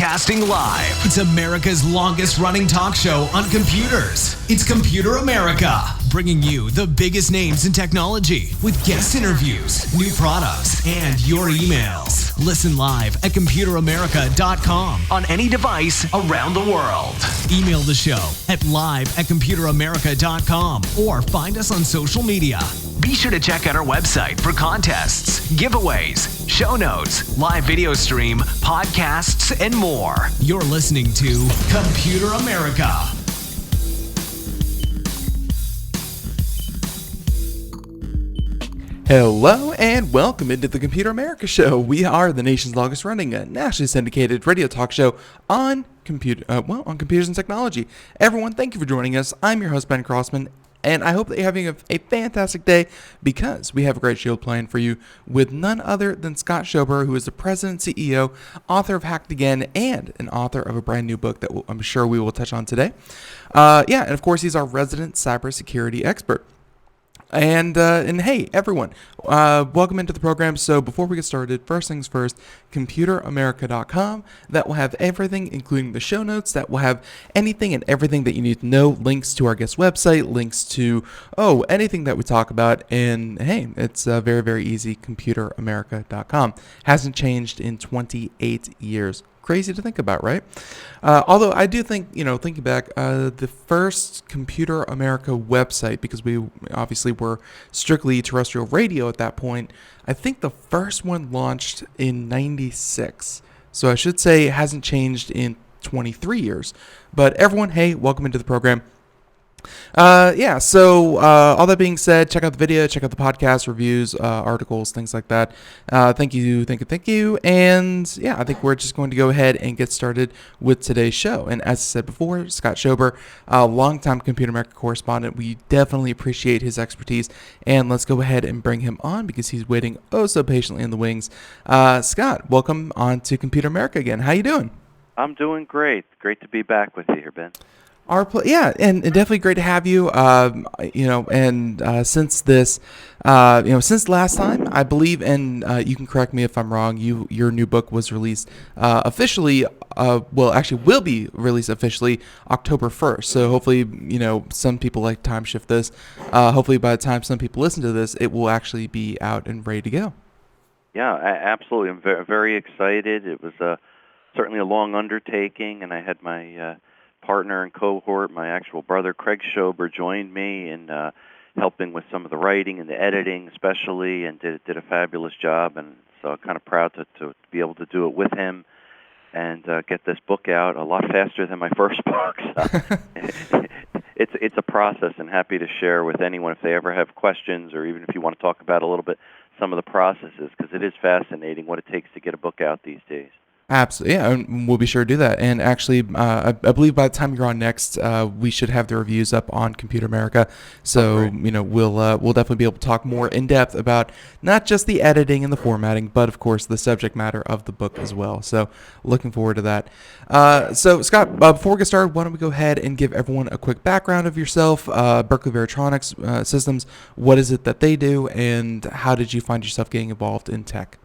Broadcasting live. It's America's longest running talk show on computers. It's Computer America, bringing you the biggest names in technology with guest interviews, new products, and your emails. Listen live at computeramerica.com on any device around the world. Email the show at live@computeramerica.com or find us on social media. Be sure to check out our website for contests, giveaways, show notes, live video stream, podcasts, and more. You're listening to Computer America. Hello and welcome into the Computer America Show. We are the nation's longest running nationally syndicated radio talk show on computers and technology. Everyone, thank you for joining us. I'm your host, Ben Crossman, and I hope that you're having a fantastic day because we have a great show planned for you with none other than Scott Schober, who is the president, CEO, author of Hacked Again, and an author of a brand new book that I'm sure we will touch on today. And of course, he's our resident cybersecurity expert. And hey, everyone, welcome into the program. So before we get started, first things first, computeramerica.com. That will have everything, including the show notes. That will have anything and everything that you need to know, links to our guest website, links to, anything that we talk about. And hey, it's very, very easy, computeramerica.com. Hasn't changed in 28 years. Crazy to think about, right? Although I do think, thinking back, the first Computer America website, because we obviously were strictly terrestrial radio at that point, I think the first one launched in 96. So I should say it hasn't changed in 23 years. But everyone, hey, welcome into the program. So all that being said, check out the video, check out the podcast, reviews, articles, things like that. Thank you. And yeah, I think we're just going to go ahead and get started with today's show. And as I said before, Scott Schober, a longtime Computer America correspondent. We definitely appreciate his expertise. And let's go ahead and bring him on because he's waiting so patiently in the wings. Scott, welcome on to Computer America again. How you doing? I'm doing great. Great to be back with you here, Ben. And definitely great to have you. Since last time, I believe, and you can correct me if I'm wrong, your new book was released officially. Will be released officially October 1st. So hopefully, some people like time shift this. Hopefully, by the time some people listen to this, it will actually be out and ready to go. Yeah, absolutely. I'm very excited. It was certainly a long undertaking, and I had my partner and cohort, my actual brother Craig Schober, joined me in helping with some of the writing and the editing especially, and did a fabulous job, and so I'm kind of proud to be able to do it with him and get this book out a lot faster than my first book. So it's a process, and happy to share with anyone if they ever have questions, or even if you want to talk about a little bit some of the processes, because it is fascinating what it takes to get a book out these days. Absolutely, yeah, and we'll be sure to do that. And actually, I believe by the time you're on next, we should have the reviews up on Computer America. So, we'll definitely be able to talk more in depth about not just the editing and the formatting, but of course the subject matter of the book as well. So, looking forward to that. So, Scott, before we get started, why don't we go ahead and give everyone a quick background of yourself, Berkeley Varitronics Systems. What is it that they do, and how did you find yourself getting involved in tech?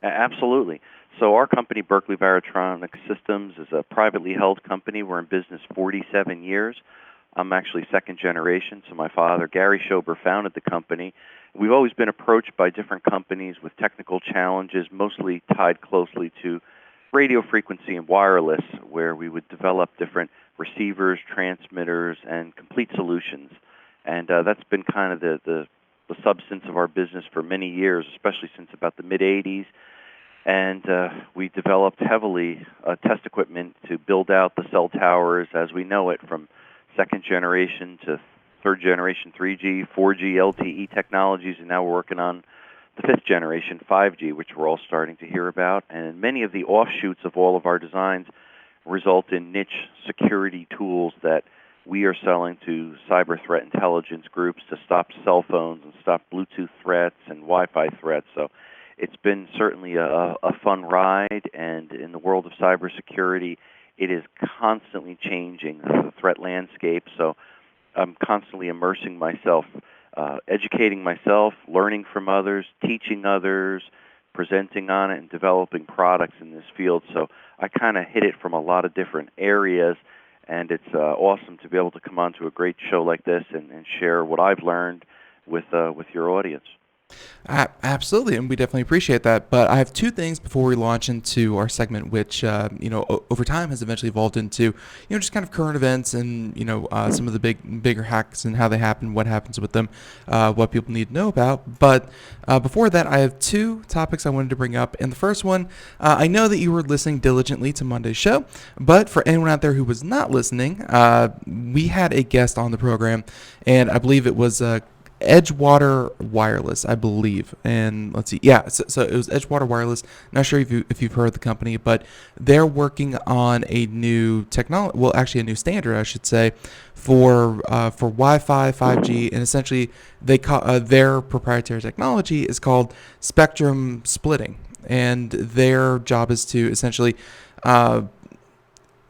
Absolutely. So our company, Berkeley Varitronics Systems, is a privately held company. We're in business 47 years. I'm actually second generation, so my father, Gary Schober, founded the company. We've always been approached by different companies with technical challenges, mostly tied closely to radio frequency and wireless, where we would develop different receivers, transmitters, and complete solutions. And that's been kind of the substance of our business for many years, especially since about the mid-'80s. And we developed heavily test equipment to build out the cell towers as we know it, from second generation to third generation 3G, 4G, LTE technologies, and now we're working on the fifth generation 5G, which we're all starting to hear about. And many of the offshoots of all of our designs result in niche security tools that we are selling to cyber threat intelligence groups to stop cell phones and stop Bluetooth threats and Wi-Fi threats. So it's been certainly a fun ride, and in the world of cybersecurity, it is constantly changing, the threat landscape. So I'm constantly immersing myself, educating myself, learning from others, teaching others, presenting on it and developing products in this field. So I kind of hit it from a lot of different areas, and it's awesome to be able to come on to a great show like this and share what I've learned with your audience. Absolutely, and we definitely appreciate that. But I have two things before we launch into our segment, which over time has eventually evolved into just kind of current events and some of the bigger hacks and how they happen, what happens with them, what people need to know about. But before that, I have two topics I wanted to bring up. And the first one, I know that you were listening diligently to Monday's show, but for anyone out there who was not listening, we had a guest on the program, and I believe it was Edgewater Wireless, I believe, and let's see, so it was Edgewater Wireless. Not sure if you've heard of the company, but they're working on a new technology, well, actually a new standard, I should say, for Wi-Fi, 5G, and essentially they call their proprietary technology is called spectrum splitting, and their job is to essentially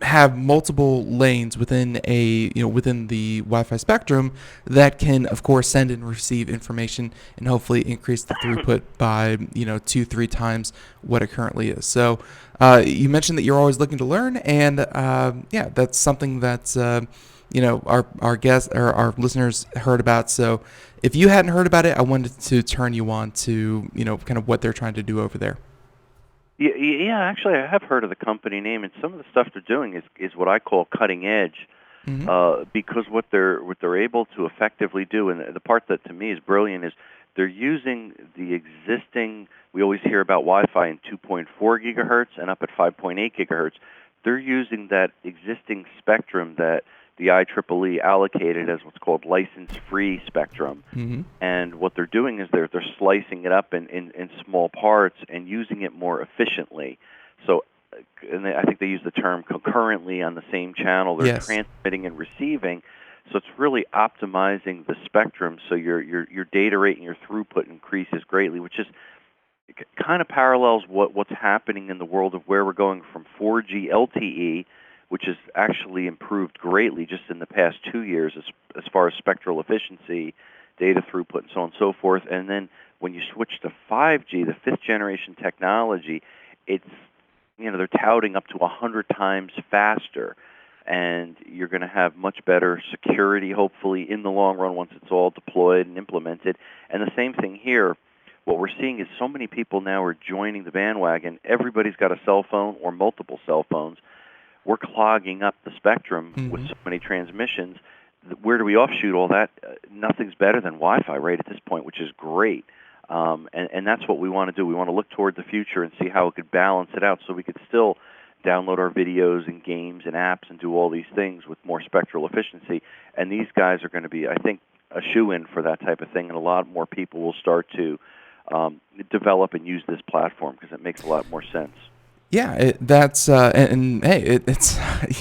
have multiple lanes within within the Wi-Fi spectrum that can, of course, send and receive information and hopefully increase the throughput by 2-3 times what it currently is. So you mentioned that you're always looking to learn, and that's something that's our guests or our listeners heard about. So if you hadn't heard about it, I wanted to turn you on to kind of what they're trying to do over there. Yeah, actually, I have heard of the company name, and some of the stuff they're doing is what I call cutting edge, because what they're able to effectively do, and the part that to me is brilliant, is they're using the existing. We always hear about Wi-Fi in 2.4 gigahertz and up at 5.8 gigahertz. They're using that existing spectrum that the IEEE allocated as what's called license-free spectrum. And what they're doing is they're slicing it up in small parts and using it more efficiently. So, and I think they use the term concurrently on the same channel. They're transmitting and receiving. So it's really optimizing the spectrum so your data rate and your throughput increases greatly, which is kind of parallels what's happening in the world of where we're going from 4G LTE, which has actually improved greatly just in the past 2 years as far as spectral efficiency, data throughput, and so on and so forth. And then when you switch to 5G, the fifth generation technology, it's they're touting up to 100 times faster, and you're going to have much better security, hopefully, in the long run once it's all deployed and implemented. And the same thing here. What we're seeing is so many people now are joining the bandwagon. Everybody's got a cell phone or multiple cell phones. We're clogging up the spectrum with so many transmissions. Where do we offshoot all that? Nothing's better than Wi-Fi right at this point, which is great. And that's what we want to do. We want to look toward the future and see how it could balance it out so we could still download our videos and games and apps and do all these things with more spectral efficiency. And these guys are going to be, I think, a shoe-in for that type of thing, and a lot more people will start to develop and use this platform because it makes a lot more sense. Yeah, that's it's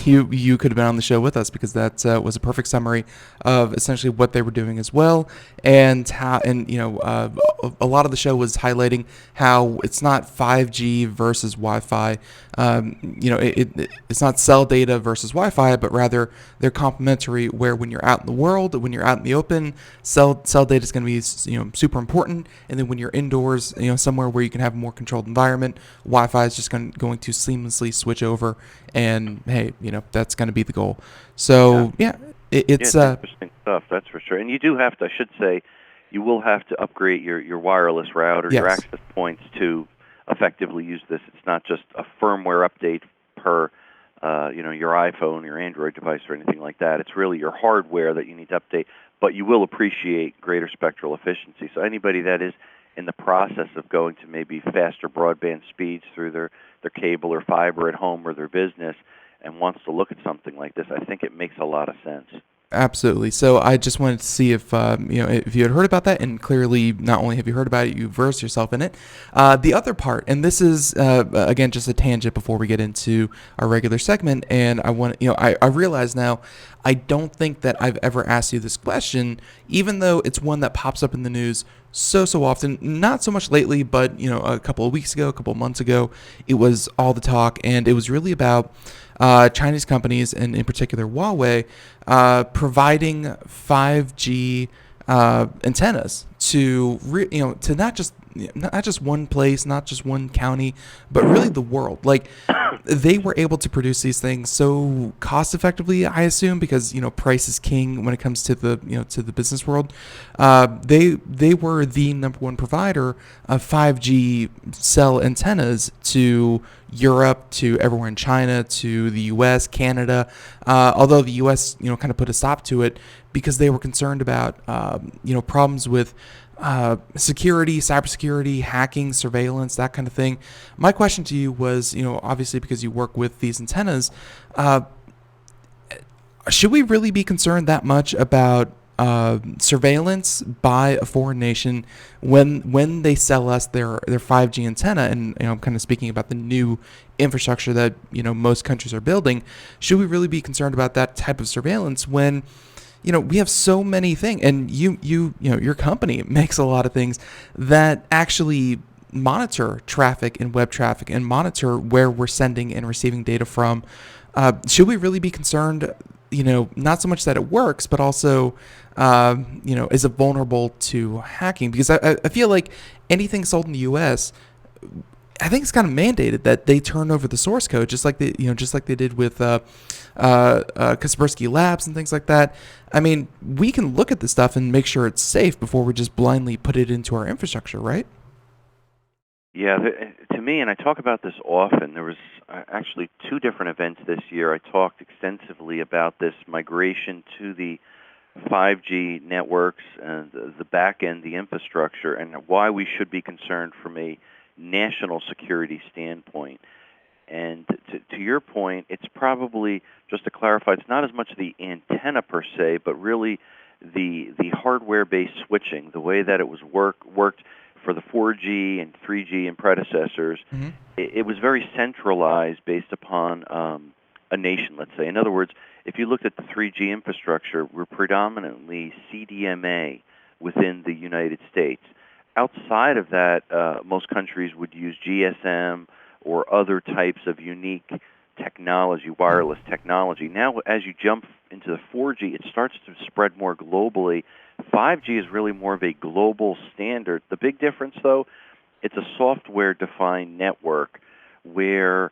you could have been on the show with us because that was a perfect summary of essentially what they were doing as well, and how a lot of the show was highlighting how it's not 5G versus Wi-Fi. It's not cell data versus Wi-Fi, but rather they're complementary. Where when you're out in the world, when you're out in the open, cell data is going to be super important, and then when you're indoors, somewhere where you can have a more controlled environment, Wi-Fi is just going to seamlessly switch over, and hey, that's going to be the goal. So it's interesting stuff, that's for sure. And you do have to, I should say, you will have to upgrade your wireless router, your access points to effectively use this. It's not just a firmware update per your iPhone, your Android device, or anything like that. It's really your hardware that you need to update, but you will appreciate greater spectral efficiency. So anybody that is in the process of going to maybe faster broadband speeds through their cable or fiber at home or their business and wants to look at something like this, I think it makes a lot of sense. Absolutely. So I just wanted to see if if you had heard about that, and clearly not only have you heard about it, you've versed yourself in it. The other part, and this is again just a tangent before we get into our regular segment, and I want I realize now I don't think that I've ever asked you this question, even though it's one that pops up in the news so often. Not so much lately, but a couple of weeks ago, a couple of months ago, it was all the talk, and it was really about Chinese companies, and in particular Huawei, providing 5G antennas to to not just one place, not just one county, but really the world. Like, they were able to produce these things so cost effectively, I assume, because price is king when it comes to the to the business world. They were the number one provider of 5G cell antennas to Europe, to everywhere in China, to the U.S., Canada. Although the U.S. kind of put a stop to it because they were concerned about problems with security, cybersecurity, hacking, surveillance, that kind of thing. My question to you was, obviously because you work with these antennas, should we really be concerned that much about surveillance by a foreign nation when they sell us their 5G antenna? And I'm kind of speaking about the new infrastructure that most countries are building. Should we really be concerned about that type of surveillance when we have so many things, and your company makes a lot of things that actually monitor traffic and web traffic and monitor where we're sending and receiving data from? Should we really be concerned, not so much that it works, but also, is it vulnerable to hacking? Because I feel like anything sold in the U.S., I think it's kind of mandated that they turn over the source code, just like they did with Kaspersky Labs and things like that. I mean, we can look at this stuff and make sure it's safe before we just blindly put it into our infrastructure, right? Yeah, to me, and I talk about this often, there was actually two different events this year. I talked extensively about this migration to the 5G networks and the back end, the infrastructure, and why we should be concerned from a national security standpoint. And to your point, it's probably, just to clarify, it's not as much the antenna per se, but really the hardware-based switching, the way that it was worked for the 4G and 3G and predecessors. Mm-hmm. It was very centralized based upon a nation, let's say. In other words, if you looked at the 3G infrastructure, we're predominantly CDMA within the United States. Outside of that, most countries would use GSM or other types of unique technology, wireless technology. Now, as you jump into the 4G, it starts to spread more globally. 5G is really more of a global standard. The big difference, though, it's a software-defined network where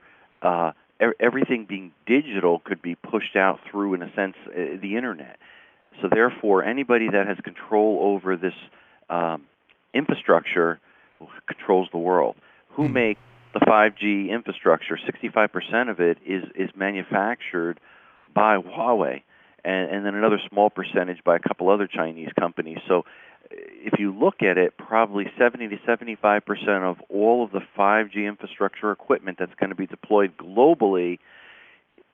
everything being digital could be pushed out through, in a sense, the Internet. So therefore, anybody that has control over this infrastructure controls the world. Who make the 5G infrastructure? 65% of it is manufactured by Huawei, and then another small percentage by a couple other Chinese companies. So if you look at it, probably 70 to 75% of all of the 5G infrastructure equipment that's going to be deployed globally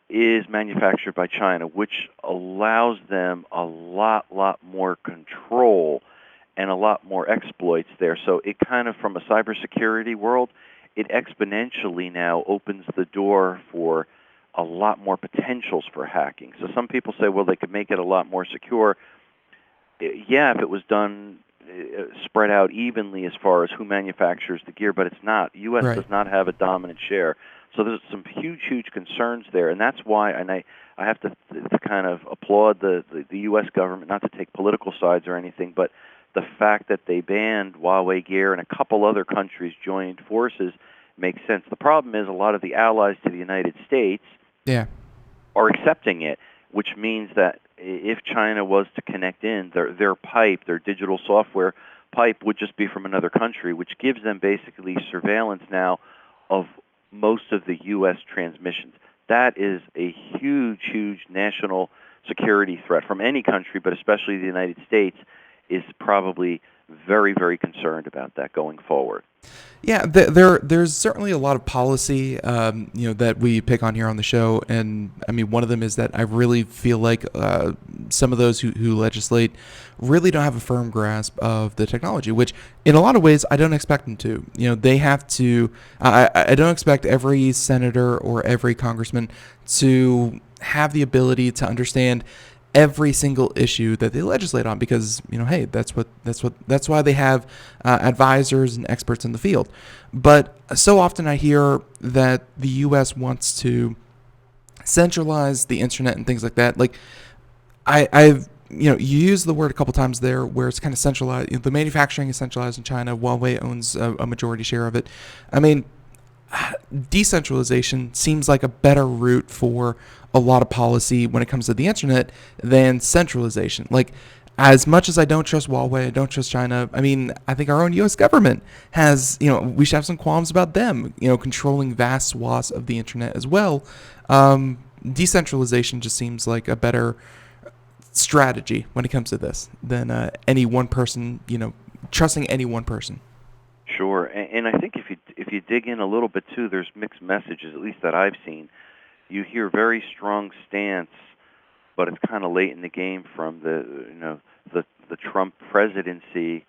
is manufactured by China, which allows them a lot more control and a lot more exploits there. So it kind of, from a cybersecurity world, it exponentially now opens the door for a lot more potentials for hacking. So some people say, well, they could make it a lot more secure. Yeah, if it was done spread out evenly as far as who manufactures the gear, but it's not. The U.S. does not have a dominant share. So there's some huge concerns there, and that's why, and I have to kind of applaud the U.S. government, not to take political sides or anything, but the fact that they banned Huawei gear and a couple other countries joined forces makes sense. The problem is a lot of the allies to the United States are accepting it, which means that if China was to connect in, their pipe, their digital software pipe would just be from another country, which gives them basically surveillance now of most of the U.S. transmissions. That is a huge national security threat from any country, but especially the United States is probably very concerned about that going forward. Yeah, there's certainly a lot of policy, that we pick on here on the show, and I mean, one of them is that I really feel like some of those who legislate really don't have a firm grasp of the technology, which in a lot of ways I don't expect them to. They have to. I don't expect every senator or every congressman to have the ability to understand every single issue that they legislate on, because hey, that's why they have advisors and experts in the field. But so often I hear that the U.S. wants to centralize the internet and things like that. Like I've you use the word a couple times there where it's kind of centralized. The manufacturing is centralized in China. Huawei owns a majority share of it. I mean, decentralization seems like a better route for a lot of policy when it comes to the internet than centralization. Like, as much as I don't trust Huawei, I don't trust China, I mean, I think our own U.S. government has, we should have some qualms about them, controlling vast swaths of the internet as well. Decentralization just seems like a better strategy when it comes to this than any one person, trusting any one person. Sure, and I think if you dig in a little bit too, there's mixed messages, at least that I've seen. You hear very strong stance, but it's kind of late in the game from the Trump presidency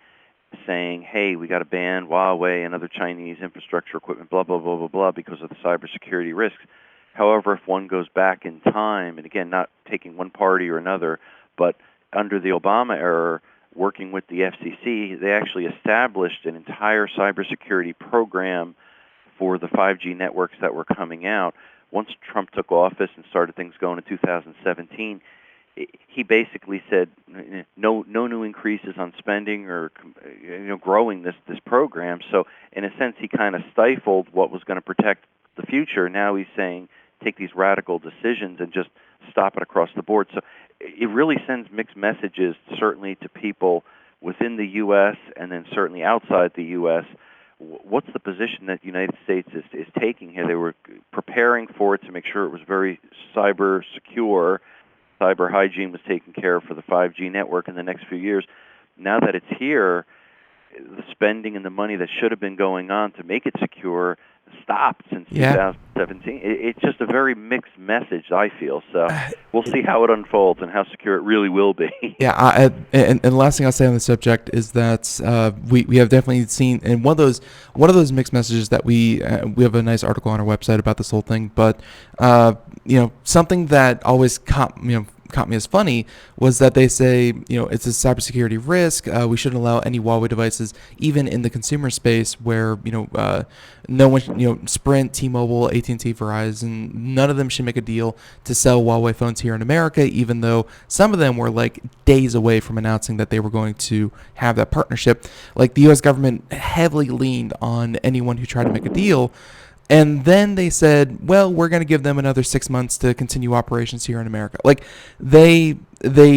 saying, hey, we got to ban Huawei and other Chinese infrastructure equipment, blah, blah, blah, blah, blah, because of the cybersecurity risks. However, if one goes back in time, and again, not taking one party or another, but under the Obama era, working with the FCC, they actually established an entire cybersecurity program for the 5G networks that were coming out. Once Trump took office and started things going in 2017, he basically said no new increases on spending or growing this program. So in a sense, he kind of stifled what was going to protect the future. Now he's saying take these radical decisions and just stop it across the board. So it really sends mixed messages, certainly to people within the U.S. and then certainly outside the U.S. What's the position that the United States is taking here? They were preparing for it to make sure it was very cyber secure. Cyber hygiene was taken care of for the 5G network in the next few years. Now that it's here, the spending and the money that should have been going on to make it secure stopped since 2017. It's just a very mixed message, I feel. So we'll see how it unfolds and how secure it really will be. Yeah, and the last thing I'll say on the subject is that we have definitely seen, and one of those mixed messages that we have a nice article on our website about this whole thing. But something that always caught me as funny was that they say, it's a cybersecurity risk. We shouldn't allow any Huawei devices, even in the consumer space where, no one, Sprint, T-Mobile, AT&T, Verizon, none of them should make a deal to sell Huawei phones here in America, even though some of them were like days away from announcing that they were going to have that partnership. Like the U.S. government heavily leaned on anyone who tried to make a deal. And then they said, well, we're going to give them another 6 months to continue operations here in America. Like they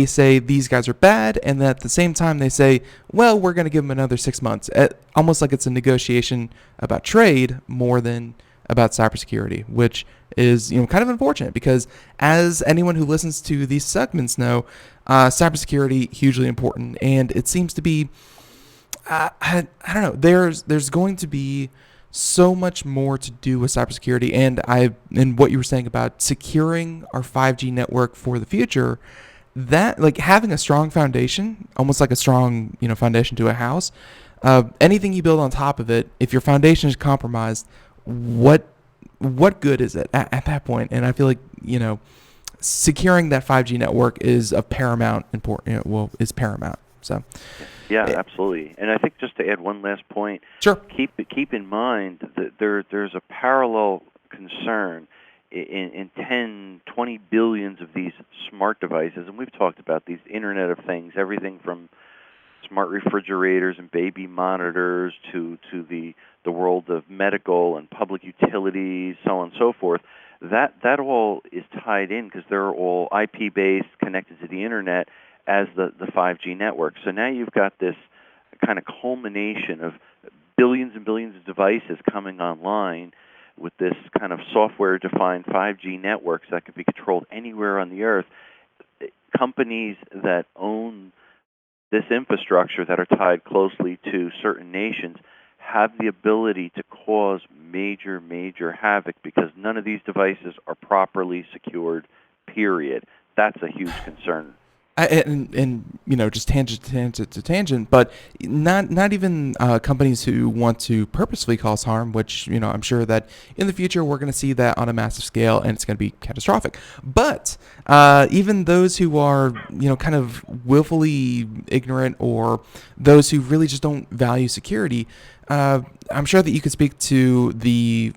say these guys are bad, and at the same time they say, well, we're going to give them another 6 months. Almost like it's a negotiation about trade more than about cybersecurity, which is kind of unfortunate because as anyone who listens to these segments know, cybersecurity hugely important, and it seems to be I don't know. There's going to be so much more to do with cybersecurity, and what you were saying about securing our 5G network for the future, that like having a strong foundation, almost like a strong foundation to a house. Anything you build on top of it, if your foundation is compromised, what good is it at that point? And I feel like securing that 5G network is of paramount important. Is paramount. So. Yeah, absolutely. And I think just to add one last point, sure. Keep in mind that there's a parallel concern in 10, 20 billions of these smart devices, and we've talked about these Internet of Things, everything from smart refrigerators and baby monitors to the world of medical and public utilities, so on and so forth. That all is tied in because they're all IP-based, connected to the Internet as the 5G network. So now you've got this kind of culmination of billions and billions of devices coming online with this kind of software-defined 5G networks that can be controlled anywhere on the earth. Companies that own this infrastructure that are tied closely to certain nations have the ability to cause major, major havoc because none of these devices are properly secured, period. That's a huge concern. And just tangent, but not even companies who want to purposefully cause harm, which I'm sure that in the future we're going to see that on a massive scale, and it's going to be catastrophic. But even those who are kind of willfully ignorant, or those who really just don't value security, I'm sure that you could speak to the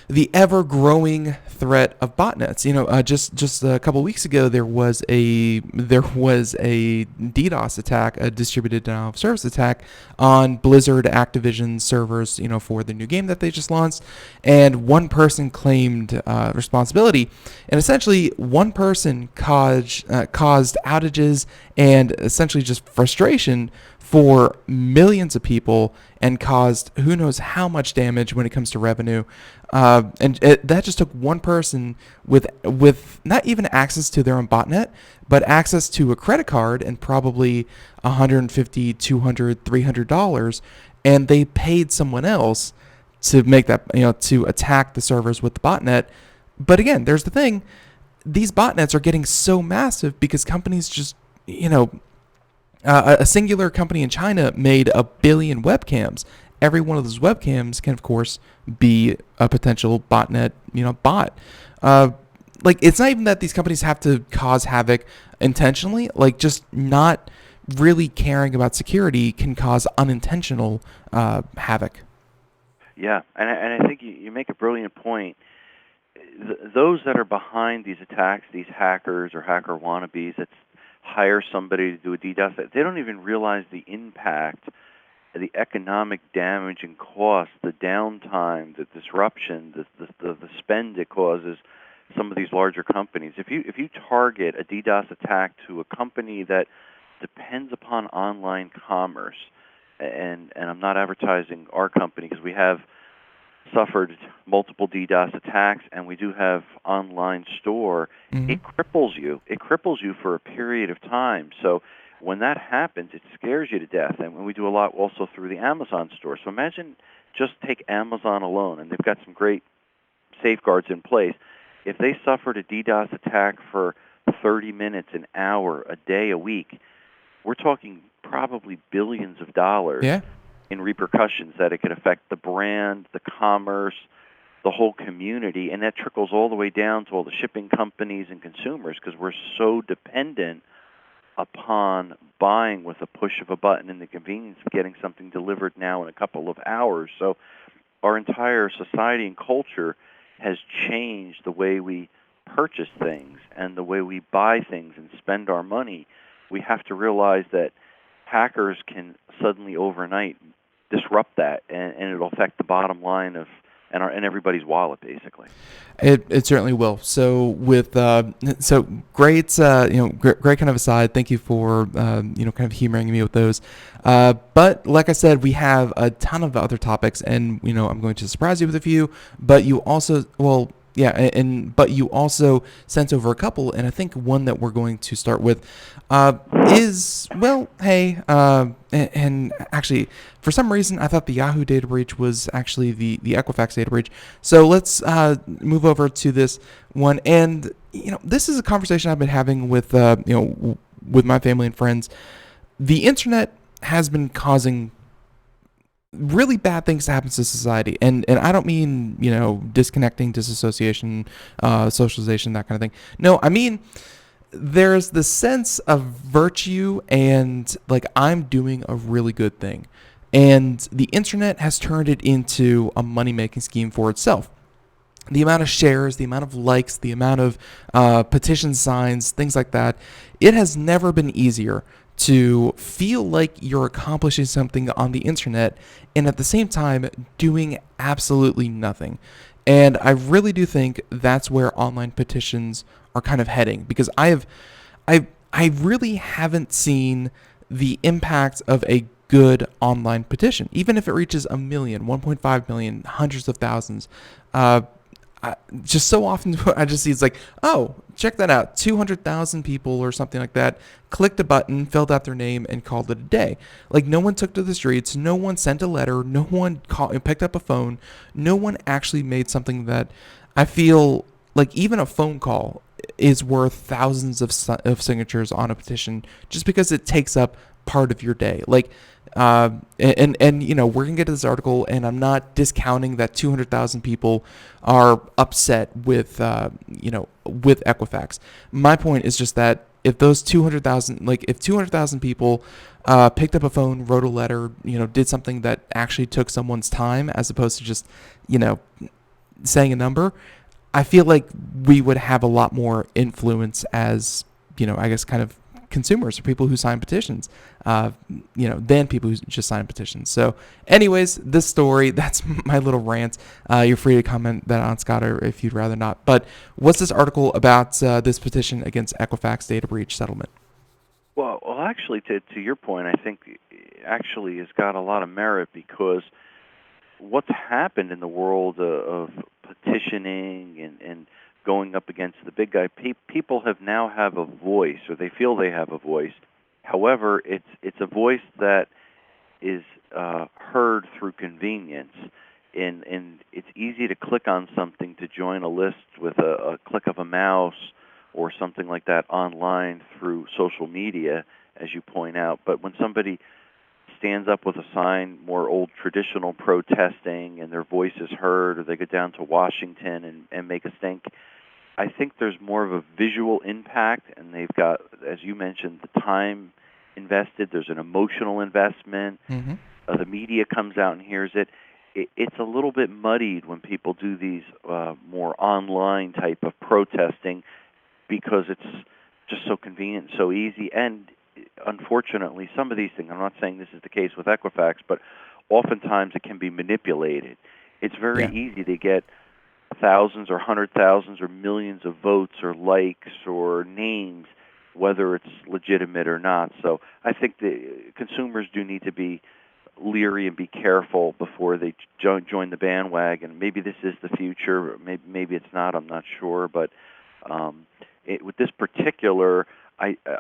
the ever-growing threat of botnets. Just a couple weeks ago, there was a DDoS attack, a distributed denial of service attack on Blizzard Activision servers, for the new game that they just launched, and one person claimed responsibility, and essentially one person caused outages and essentially just frustration for millions of people and caused who knows how much damage when it comes to revenue. That just took one person with not even access to their own botnet, but access to a credit card and probably $150, $200, $300, and they paid someone else to make that, to attack the servers with the botnet. But again, there's the thing. These botnets are getting so massive because companies just, a singular company in China made 1 billion webcams. Every one of those webcams can, of course, be a potential botnet, bot. It's not even that these companies have to cause havoc intentionally. Just not really caring about security can cause unintentional havoc. Yeah, and I think you make a brilliant point. Those that are behind these attacks, these hackers or hacker wannabes that hire somebody to do a DDoS, they don't even realize the impact, the economic damage and cost, the downtime, the disruption, the spend it causes some of these larger companies. If you target a DDoS attack to a company that depends upon online commerce, and I'm not advertising our company because we have suffered multiple DDoS attacks, and we do have online store. Mm-hmm. It cripples you. It cripples you for a period of time. So when that happens, it scares you to death. And we do a lot also through the Amazon store. So imagine, just take Amazon alone, and they've got some great safeguards in place. If they suffered a DDoS attack for 30 minutes, an hour, a day, a week, we're talking probably billions of dollars. Yeah. In repercussions that it could affect the brand, the commerce, the whole community, and that trickles all the way down to all the shipping companies and consumers because we're so dependent upon buying with a push of a button and the convenience of getting something delivered now in a couple of hours. So our entire society and culture has changed the way we purchase things and the way we buy things and spend our money. We have to realize that hackers can suddenly overnight disrupt that, and it'll affect the bottom line of and everybody's wallet, basically. It certainly will. So with great great kind of aside. Thank you for kind of humoring me with those. But like I said, we have a ton of other topics, and I'm going to surprise you with a few. But you also but you also sent over a couple, and I think one that we're going to start with is, and actually, for some reason, I thought the Yahoo data breach was actually the Equifax data breach. So let's move over to this one, and this is a conversation I've been having with with my family and friends. The internet has been causing really bad things to happen to society, and I don't mean disconnecting, disassociation, socialization, that kind of thing. No, I mean there's the sense of virtue and I'm doing a really good thing, and the internet has turned it into a money-making scheme for itself. The amount of shares, the amount of likes, the amount of petition signs, things like that, it has never been easier to feel like you're accomplishing something on the internet and at the same time doing absolutely nothing. And I really do think that's where online petitions are kind of heading, because I really haven't seen the impact of a good online petition, even if it reaches 1 million, 1.5 million, hundreds of thousands. Just so often I just see it's like, oh, check that out, 200,000 people or something like that clicked a button, filled out their name, and called it a day. No one took to the streets, no one sent a letter, no one picked up a phone, no one actually made something that I feel like even a phone call is worth thousands of signatures on a petition just because it takes up part of your day. And we're gonna get to this article, and I'm not discounting that 200,000 people are upset with with Equifax. My point is just that if those 200,000 people picked up a phone, wrote a letter, did something that actually took someone's time, as opposed to just saying a number, I feel like we would have a lot more influence as, I guess kind of consumers or people who sign petitions, than people who just sign petitions. So anyways, this story, that's my little rant. You're free to comment that on, Scott, or if you'd rather not. But what's this article about this petition against Equifax data breach settlement? Well, actually, to your point, I think actually has got a lot of merit, because what's happened in the world of petitioning and going up against the big guy, people now have a voice, or they feel they have a voice. However, it's a voice that is heard through convenience, and it's easy to click on something to join a list with a click of a mouse or something like that online through social media, as you point out. But when somebody stands up with a sign, more old traditional protesting, and their voice is heard, or they go down to Washington and make a stink, I think there's more of a visual impact, and they've got, as you mentioned, the time invested. There's an emotional investment. Mm-hmm. The media comes out and hears it. It's a little bit muddied when people do these more online type of protesting, because it's just so convenient, so easy. And unfortunately, some of these things, I'm not saying this is the case with Equifax, but oftentimes it can be manipulated. It's very easy to get thousands or 100,000s or millions of votes or likes or names, whether it's legitimate or not. So I think the consumers do need to be leery and be careful before they join the bandwagon. Maybe this is the future. Maybe it's not. I'm not sure. But with this particular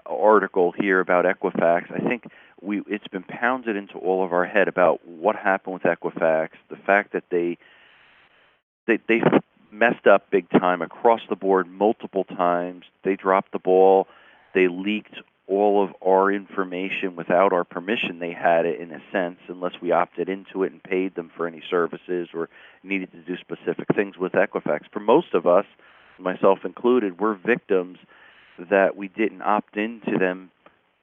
article here about Equifax, I think it's been pounded into all of our head about what happened with Equifax, the fact that they messed up big time across the board multiple times. They dropped the ball. They leaked all of our information without our permission. They had it, in a sense, unless we opted into it and paid them for any services or needed to do specific things with Equifax. For most of us, myself included, we're victims that we didn't opt into them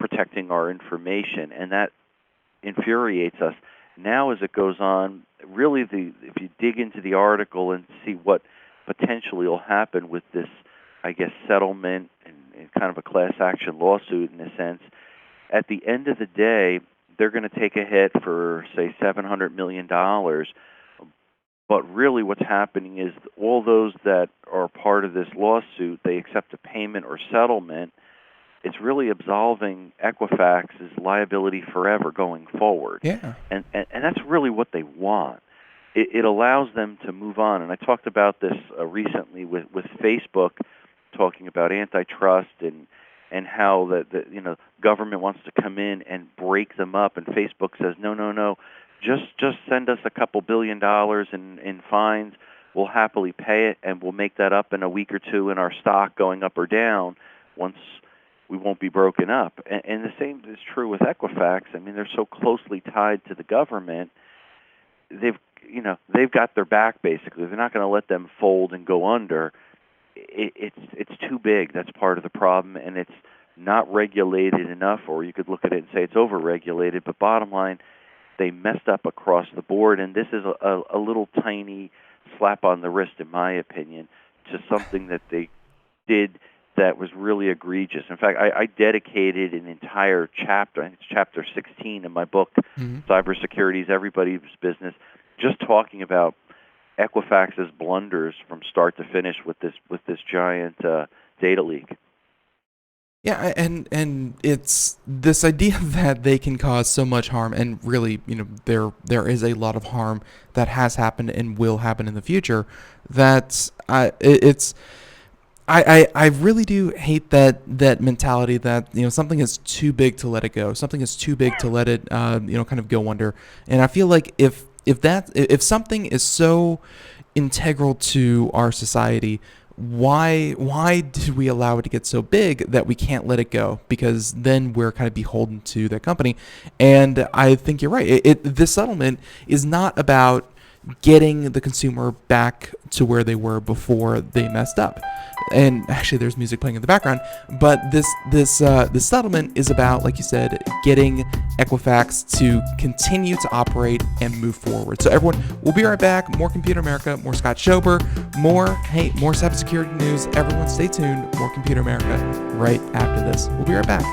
protecting our information, and that infuriates us. Now, as it goes on, really, if you dig into the article and see what potentially will happen with this, I guess, settlement and kind of a class action lawsuit in a sense, at the end of the day, they're going to take a hit for, say, $700 million. But really what's happening is all those that are part of this lawsuit, they accept a payment or settlement. It's really absolving Equifax's liability forever going forward. Yeah. And that's really what they want. It allows them to move on. And I talked about this recently with Facebook, talking about antitrust and how the government wants to come in and break them up. And Facebook says, no, just send us a couple $1 billion in fines. We'll happily pay it, and we'll make that up in a week or two in our stock going up or down. Once we won't be broken up. And the same is true with Equifax. I mean, they're so closely tied to the government. They've got their back, basically. They're not going to let them fold and go under. It's too big. That's part of the problem, and it's not regulated enough, or you could look at it and say it's over-regulated. But bottom line, they messed up across the board, and this is a little tiny slap on the wrist, in my opinion, to something that they did that was really egregious. In fact, I dedicated an entire chapter, I think it's chapter 16 in my book, Cybersecurity is Everybody's Business, just talking about Equifax's blunders from start to finish with this giant data leak. Yeah, and it's this idea that they can cause so much harm, and really, there is a lot of harm that has happened and will happen in the future. That I really do hate that mentality that something is too big to let it go, something is too big to let it kind of go under. And I feel like if something is so integral to our society, why did we allow it to get so big that we can't let it go? Because then we're kind of beholden to that company. And I think you're right. This settlement is not about getting the consumer back to where they were before they messed up. And actually, there's music playing in the background. But this settlement is about, like you said, getting Equifax to continue to operate and move forward. So everyone, we'll be right back. More Computer America, more Scott Schober, more cybersecurity news. Everyone, stay tuned. More Computer America right after this. We'll be right back.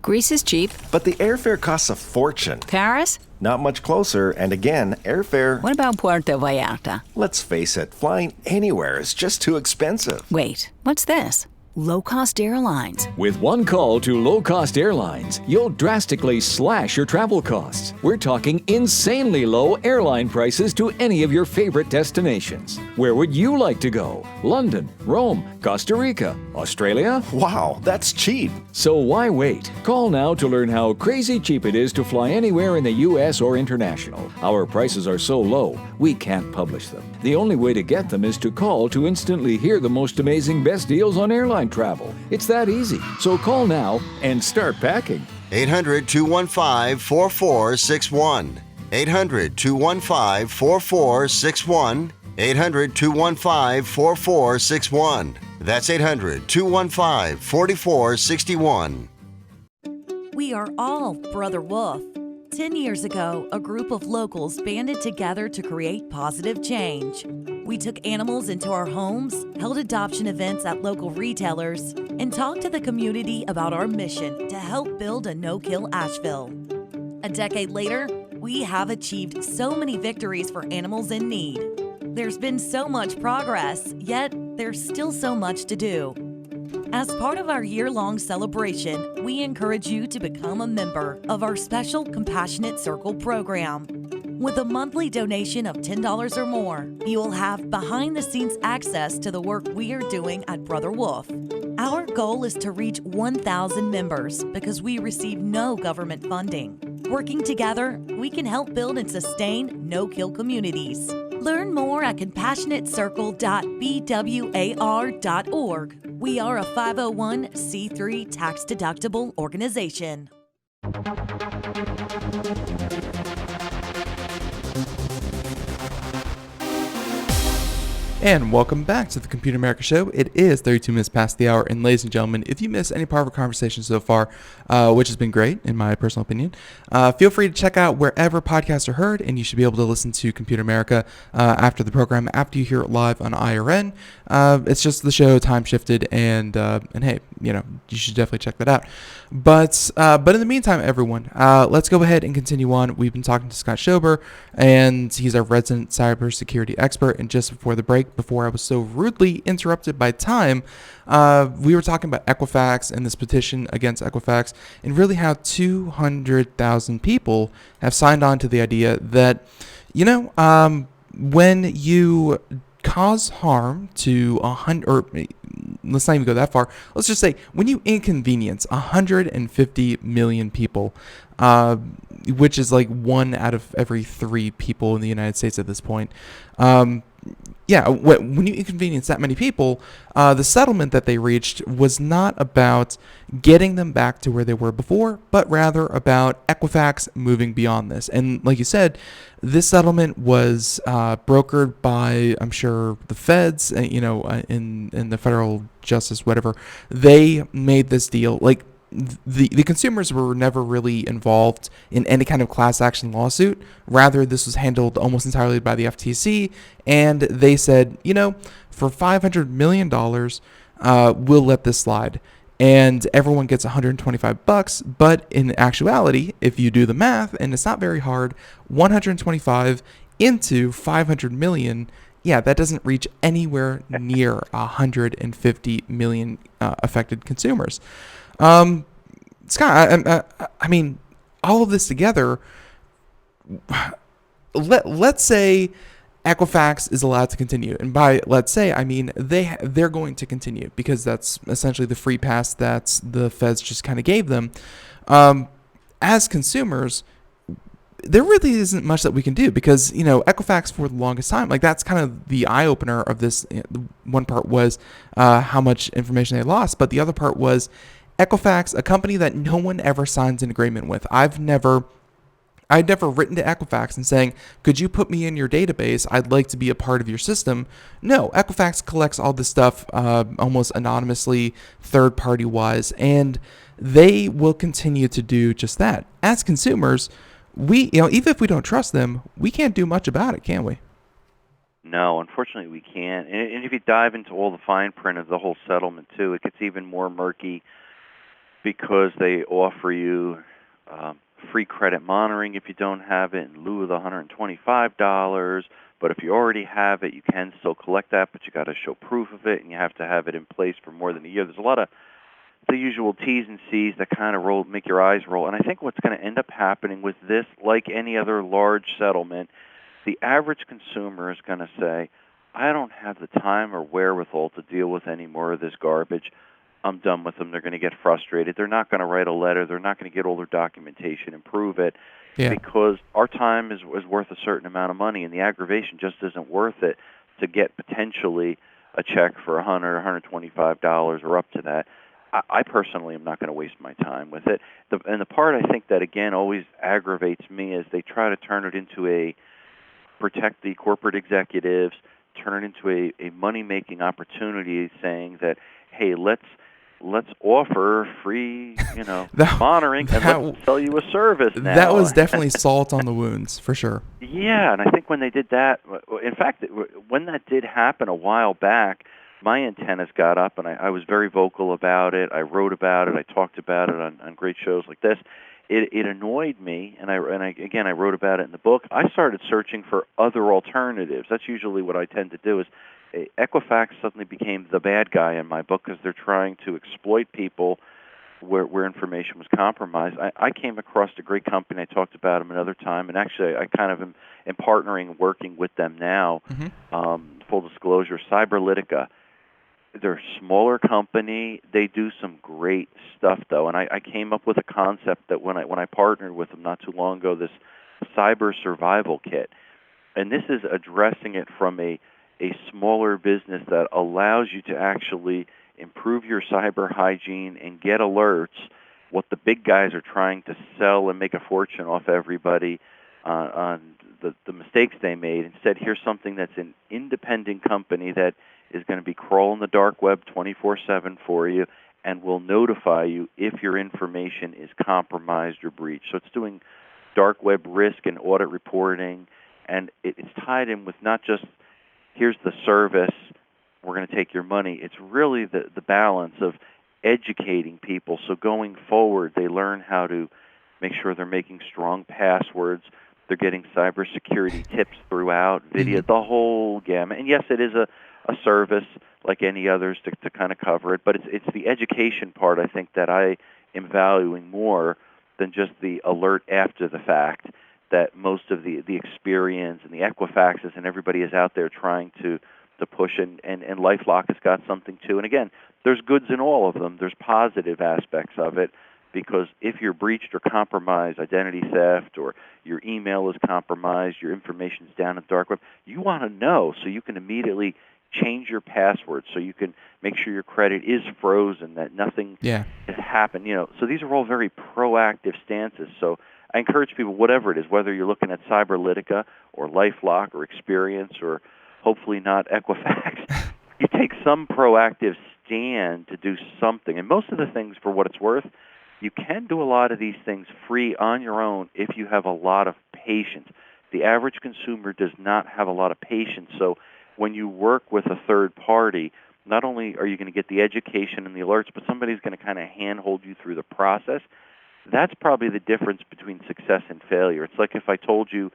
Greece is cheap. But the airfare costs a fortune. Paris? Not much closer, and again, airfare... What about Puerto Vallarta? Let's face it, flying anywhere is just too expensive. Wait, what's this? Low-cost airlines. With one call to low-cost airlines, you'll drastically slash your travel costs. We're talking insanely low airline prices to any of your favorite destinations. Where would you like to go? London, Rome, Costa Rica, Australia? Wow, that's cheap. So why wait? Call now to learn how crazy cheap it is to fly anywhere in the U.S. or international. Our prices are so low, we can't publish them. The only way to get them is to call to instantly hear the most amazing best deals on airline travel. It's that easy. So call now and start packing. 800-215-4461. 800-215-4461. 800-215-4461. That's 800-215-4461. We are all Brother Wolf. 10 years ago, a group of locals banded together to create positive change. We took animals into our homes, held adoption events at local retailers, and talked to the community about our mission to help build a no-kill Asheville. A decade later, we have achieved so many victories for animals in need. There's been so much progress, yet there's still so much to do. As part of our year-long celebration, we encourage you to become a member of our special Compassionate Circle program. With a monthly donation of $10 or more, you will have behind-the-scenes access to the work we are doing at Brother Wolf. Our goal is to reach 1,000 members because we receive no government funding. Working together, we can help build and sustain no-kill communities. Learn more at compassionatecircle.bwar.org. We are a 501c3 tax-deductible organization. And welcome back to the Computer America Show. It is 32 minutes past the hour, and ladies and gentlemen, if you missed any part of our conversation so far, which has been great in my personal opinion, feel free to check out wherever podcasts are heard, and you should be able to listen to Computer America after the program, after you hear it live on IRN. It's just the show time shifted, and hey, you should definitely check that out. But in the meantime, everyone, let's go ahead and continue on. We've been talking to Scott Schober, and he's our resident cybersecurity expert. And just before the break, before I was so rudely interrupted by time, we were talking about Equifax and this petition against Equifax, and really how 200,000 people have signed on to the idea that, when you cause harm to 100, or let's not even go that far. Let's just say when you inconvenience 150 million people, which is like 1 out of every 3 people in the United States at this point. When you inconvenience that many people, the settlement that they reached was not about getting them back to where they were before, but rather about Equifax moving beyond this. And like you said, this settlement was brokered by, I'm sure, the feds, in the federal justice, whatever. They made this deal. Like, the consumers were never really involved in any kind of class action lawsuit. Rather, this was handled almost entirely by the FTC, and they said, for $500 million, we'll let this slide. And everyone gets $125, but in actuality, if you do the math, and it's not very hard, 125 into 500 million, that doesn't reach anywhere near 150 million affected consumers. Scott, I mean, all of this together, let's say Equifax is allowed to continue. And by let's say, I mean they're going to continue because that's essentially the free pass that the feds just kind of gave them. As consumers, there really isn't much that we can do because, Equifax for the longest time, like that's kind of the eye opener of this. One part was how much information they lost, but the other part was Equifax, a company that no one ever signs an agreement with. I'd never written to Equifax and saying, could you put me in your database? I'd like to be a part of your system. No, Equifax collects all this stuff almost anonymously, third-party wise, and they will continue to do just that. As consumers, we, even if we don't trust them, we can't do much about it, can we? No, unfortunately we can't. And if you dive into all the fine print of the whole settlement, too, it gets even more murky because they offer you free credit monitoring if you don't have it in lieu of the $125. But if you already have it, you can still collect that, but you got to show proof of it, and you have to have it in place for more than a year. There's a lot of the usual T's and C's that kind of make your eyes roll. And I think what's going to end up happening with this, like any other large settlement, the average consumer is going to say, I don't have the time or wherewithal to deal with any more of this garbage. I'm done with them. They're going to get frustrated. They're not going to write a letter. They're not going to get all their documentation and prove it because our time is worth a certain amount of money, and the aggravation just isn't worth it to get potentially a check for $100 or $125 or up to that. I personally am not going to waste my time with it. And the part I think that, again, always aggravates me is they try to turn it into protect the corporate executives, turn it into a money-making opportunity saying that, hey, let's offer free, monitoring and let's sell you a service now. That was definitely salt on the wounds, for sure. Yeah, and I think when they did that, in fact, when that did happen a while back, my antennas got up, and I was very vocal about it. I wrote about it. I talked about it on great shows like this. It annoyed me, and I wrote about it in the book. I started searching for other alternatives. That's usually what I tend to do is Equifax suddenly became the bad guy in my book because they're trying to exploit people where information was compromised. I came across a great company. I talked about them another time, and actually I kind of am partnering and working with them now. Full disclosure, Cyberlitica. They're a smaller company. They do some great stuff, though, and I came up with a concept that when I partnered with them not too long ago, this cyber survival kit, and this is addressing it from a smaller business that allows you to actually improve your cyber hygiene and get alerts what the big guys are trying to sell and make a fortune off everybody on the mistakes they made. Instead, here's something that's an independent company that is going to be crawling the dark web 24/7 for you and will notify you if your information is compromised or breached. So it's doing dark web risk and audit reporting, and it's tied in with not just here's the service, we're going to take your money. It's really the balance of educating people. So going forward, they learn how to make sure they're making strong passwords. They're getting cybersecurity tips throughout, video, the whole gamut. And yes, it is a service like any others to kind of cover it, but it's the education part, I think, that I am valuing more than just the alert after the fact that most of the experience and the Equifaxes and everybody is out there trying to push, and LifeLock has got something too. And again, there's goods in all of them. There's positive aspects of it, because if you're breached or compromised, identity theft, or your email is compromised, your information's down in the dark web, you want to know so you can immediately change your password, so you can make sure your credit is frozen, that nothing has happened. So these are all very proactive stances. So I encourage people, whatever it is, whether you're looking at Cyberlitica or LifeLock or Experience or hopefully not Equifax, you take some proactive stand to do something. And most of the things, for what it's worth, you can do a lot of these things free on your own if you have a lot of patience. The average consumer does not have a lot of patience. So when you work with a third party, not only are you going to get the education and the alerts, but somebody's going to kind of handhold you through the process. That's probably the difference between success and failure. It's like if I told you,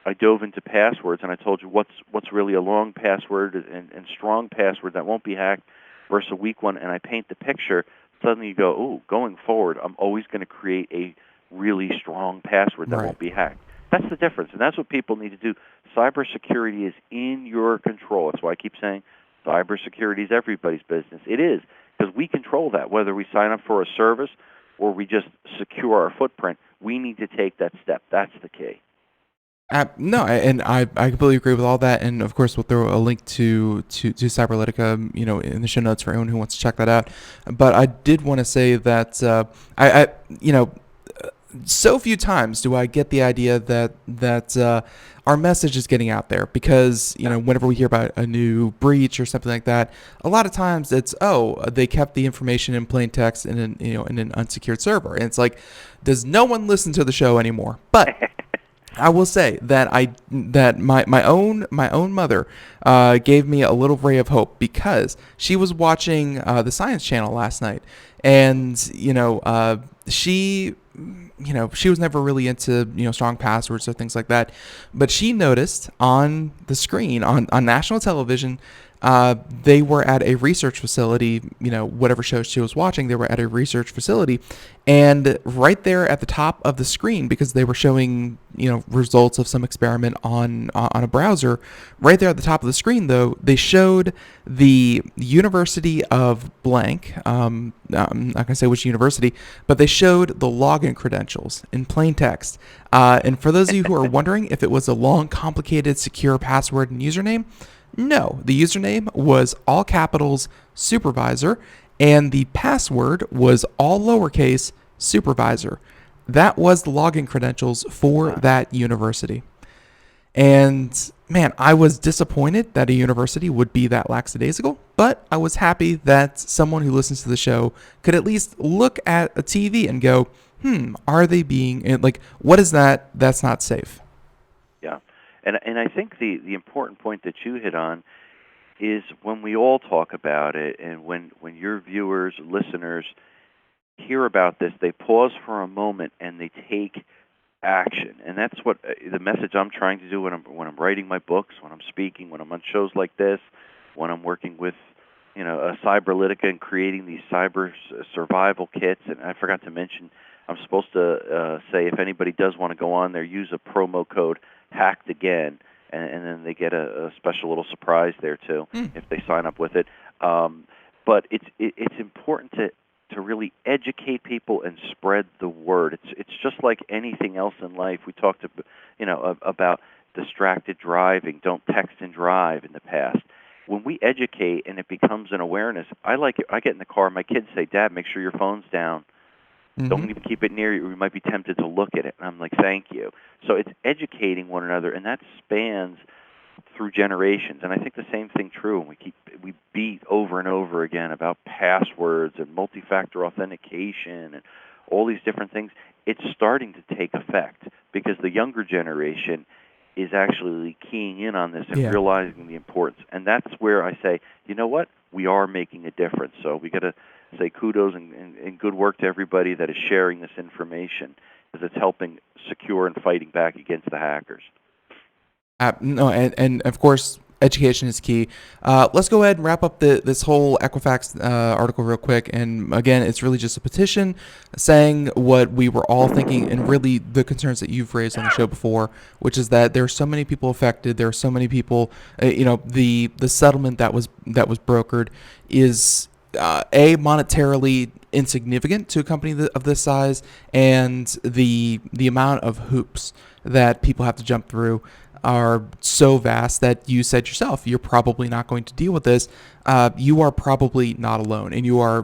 I dove into passwords and I told you what's really a long password and strong password that won't be hacked versus a weak one, and I paint the picture, suddenly you go, oh, going forward, I'm always going to create a really strong password that won't be hacked. That's the difference, and that's what people need to do. Cybersecurity is in your control. That's why I keep saying cybersecurity is everybody's business. It is, because we control that. Whether we sign up for a service or we just secure our footprint, We need to take that step. That's the key. No, I completely agree with all that, and of course we'll throw a link to Cyberlitica, in the show notes for anyone who wants to check that out. But I did want to say that so few times do I get the idea that our message is getting out there, because whenever we hear about a new breach or something like that, a lot of times it's they kept the information in plain text in an unsecured server, and it's like, does no one listen to the show anymore? But I will say that my own mother gave me a little ray of hope, because she was watching the Science Channel last night, and she was never really into strong passwords or things like that, but she noticed on the screen on national television, they were at a research facility, whatever show she was watching, they were at a research facility, and right there at the top of the screen, because they were showing, results of some experiment on a browser, right there at the top of the screen, though, they showed the University of blank, I'm not going to say which university, but they showed the login credentials in plain text. And for those of you who are wondering if it was a long, complicated, secure password and username, no, the username was all capitals supervisor, and the password was all lowercase supervisor. That was the login credentials for that university. And man, I was disappointed that a university would be that lackadaisical, but I was happy that someone who listens to the show could at least look at a TV and go, are they being, what is that? That's not safe. Yeah. And I think the important point that you hit on is when we all talk about it, and when your viewers, listeners hear about this, they pause for a moment and they take action. And that's what the message I'm trying to do when I'm writing my books, when I'm speaking, when I'm on shows like this, when I'm working with a Cyberlitica and creating these cyber survival kits. And I forgot to mention, I'm supposed to say, if anybody does want to go on there, use a promo code hacked again, and then they get a special little surprise there too if they sign up with it. But it's important to really educate people and spread the word. It's just like anything else in life. We talked about distracted driving, don't text and drive in the past. When we educate and it becomes an awareness, I get in the car, my kids say, "Dad, make sure your phone's down. Don't even keep it near you. We might be tempted to look at it." And I'm like, thank you. So it's educating one another, and that spans through generations. And I think the same thing true. And we beat over and over again about passwords and multi-factor authentication and all these different things. It's starting to take effect, because the younger generation is actually keying in on this and realizing the importance. And that's where I say, you know what? We are making a difference. So we got to say kudos and good work to everybody that is sharing this information, because it's helping secure and fighting back against the hackers. No, and of course, education is key. Let's go ahead and wrap up this whole Equifax article real quick. And again, it's really just a petition saying what we were all thinking, and really the concerns that you've raised on the show before, which is that there are so many people affected. There are so many people. The settlement that was brokered is monetarily insignificant to a company of this size, and the amount of hoops that people have to jump through are so vast that you said yourself, you're probably not going to deal with this. You are probably not alone, and you are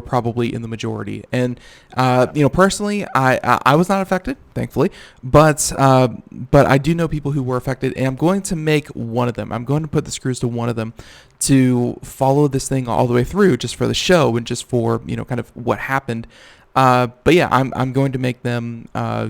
probably in the majority. And personally, I was not affected, thankfully, but I do know people who were affected, and I'm going to make one of them. I'm going to put the screws to one of them to follow this thing all the way through, just for the show and just for kind of what happened. But yeah, I'm going to make them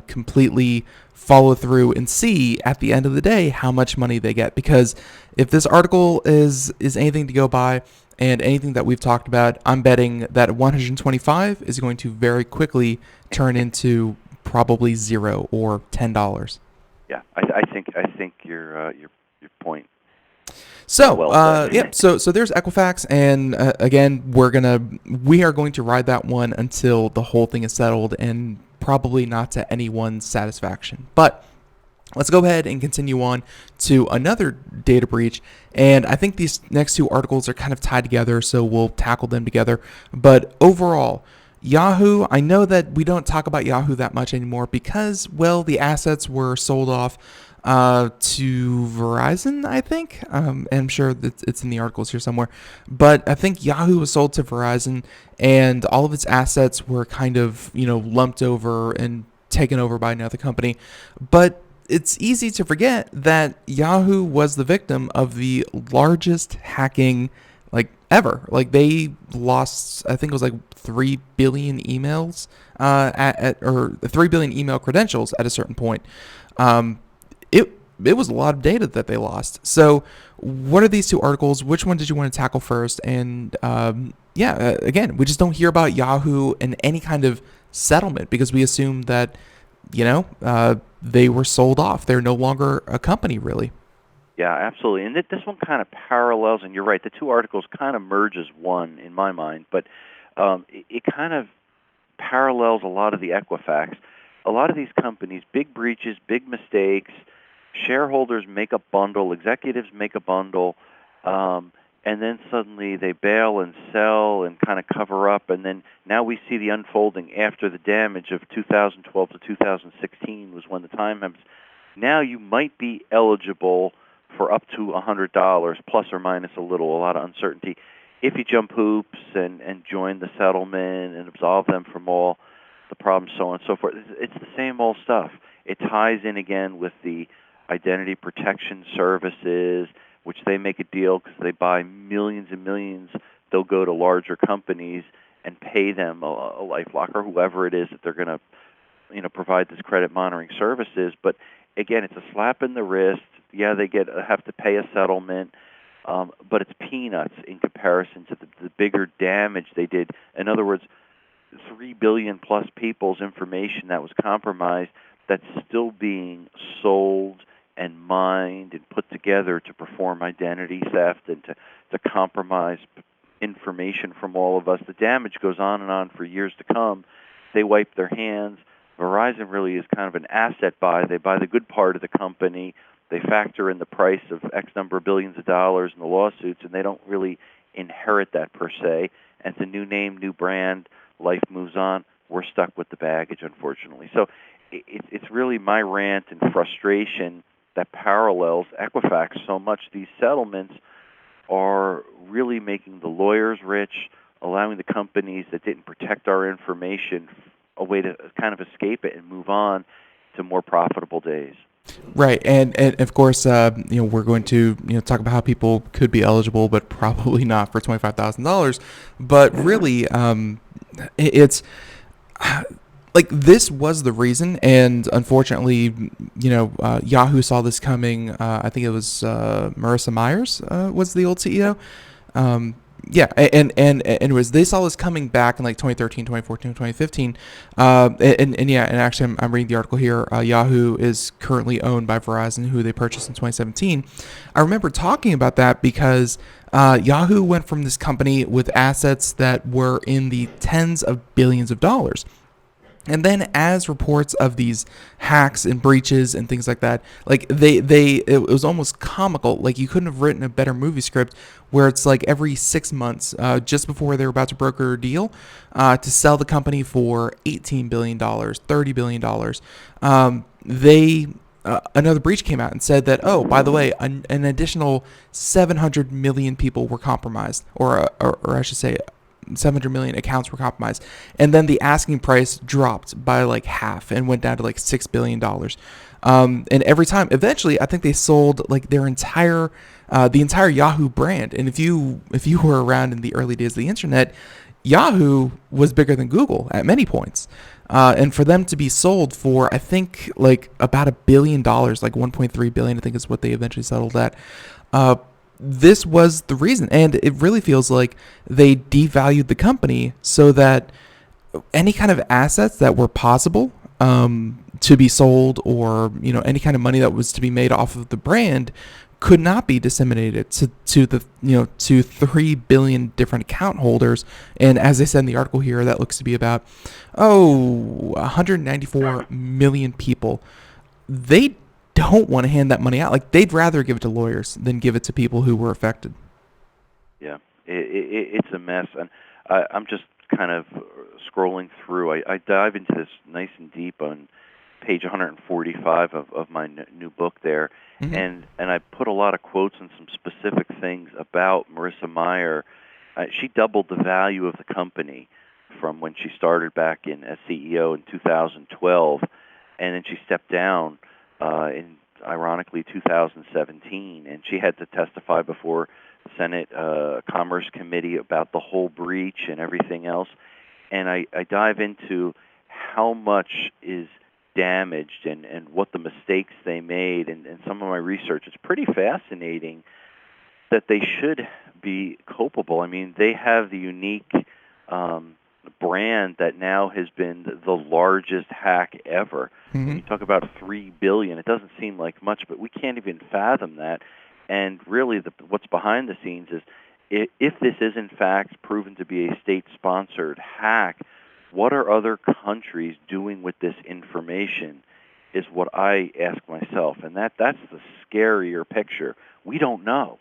completely follow through and see at the end of the day how much money they get. Because if this article is anything to go by and anything that we've talked about, I'm betting that 125 is going to very quickly turn into probably $0 or $10. Yeah, I think your point. So so there's Equifax, and again, we are going to ride that one until the whole thing is settled, and probably not to anyone's satisfaction. But let's go ahead and continue on to another data breach, and I think these next two articles are kind of tied together, so we'll tackle them together. But overall, Yahoo, I know that we don't talk about Yahoo that much anymore because, well, the assets were sold off to Verizon, I think. And I'm sure that it's in the articles here somewhere. But I think Yahoo was sold to Verizon, and all of its assets were kind of, lumped over and taken over by another company. But it's easy to forget that Yahoo was the victim of the largest hacking ever. They lost, I think it was 3 billion emails or 3 billion email credentials at a certain point. It was a lot of data that they lost. So what are these two articles? Which one did you want to tackle first? And again, we just don't hear about Yahoo and any kind of settlement because we assume that, they were sold off. They're no longer a company, really. Yeah, absolutely. And this one kind of parallels, and you're right, the two articles kind of merge as one in my mind, but it kind of parallels a lot of the Equifax. A lot of these companies, big breaches, big mistakes, shareholders make a bundle, executives make a bundle, and then suddenly they bail and sell and kind of cover up, and then now we see the unfolding after the damage of 2012 to 2016 was when the time happens. Now you might be eligible for up to $100, plus or minus a lot of uncertainty, if you jump hoops and join the settlement and absolve them from all the problems, so on and so forth. It's the same old stuff. It ties in again with the identity protection services, which they make a deal because they buy millions and millions. They'll go to larger companies and pay them a LifeLock or whoever it is that they're going to provide this credit monitoring services. But again, it's a slap in the wrist. Yeah, they have to pay a settlement, but it's peanuts in comparison to the bigger damage they did. In other words, 3 billion plus people's information that was compromised that's still being sold and mined and put together to perform identity theft and to compromise information from all of us. The damage goes on for years to come. They wipe their hands. Verizon really is kind of an asset buy. They buy the good part of the company. They factor in the price of X number of billions of dollars in the lawsuits, and they don't really inherit that per se. And it's a new name, new brand. Life moves on. We're stuck with the baggage, unfortunately. So it's really my rant and frustration that parallels Equifax so much. These settlements are really making the lawyers rich, allowing the companies that didn't protect our information a way to kind of escape it and move on to more profitable days. Right, and of course, we're going to talk about how people could be eligible, but probably not for $25,000. But really, it's this was the reason, and unfortunately, Yahoo saw this coming. I think it was Marissa Myers was the old CEO. And anyways, they saw this coming back in 2013, 2014, 2015. And actually I'm reading the article here. Yahoo is currently owned by Verizon, who they purchased in 2017. I remember talking about that because Yahoo went from this company with assets that were in the tens of billions of dollars. And then as reports of these hacks and breaches and things like that, it was almost comical. You couldn't have written a better movie script where it's every 6 months, just before they were about to broker a deal, to sell the company for $18 billion, $30 billion. Another breach came out and said that, oh, by the way, an additional 700 million people were compromised, or I should say 700 million accounts were compromised, and then the asking price dropped by half and went down to $6 billion. And every time, eventually, I think they sold their entire the entire Yahoo brand. And if you were around in the early days of the internet, Yahoo was bigger than Google at many points. And for them to be sold for, I think, about $1 billion, 1.3 billion, I think is what they eventually settled at. This was the reason, and it really feels like they devalued the company so that any kind of assets that were possible to be sold, or any kind of money that was to be made off of the brand, could not be disseminated to the to 3 billion different account holders. And as they said in the article here, that looks to be about 194 million people. They don't want to hand that money out. They'd rather give it to lawyers than give it to people who were affected. Yeah, it's a mess, and I'm just kind of scrolling through, I dive into this nice and deep on page 145 of my new book there, and I put a lot of quotes and some specific things about Marissa Mayer. She doubled the value of the company from when she started back as CEO in 2012, and then she stepped down in, ironically, 2017, and she had to testify before the Senate Commerce Committee about the whole breach and everything else. And I dive into how much is damaged and what the mistakes they made and some of my research. It's pretty fascinating that they should be culpable. I mean, they have the unique brand that now has been the largest hack ever. When you talk about $3 billion, it doesn't seem like much, but we can't even fathom that. And really, what's behind the scenes is, if this is in fact proven to be a state-sponsored hack, what are other countries doing with this information is what I ask myself. And that's the scarier picture. We don't know.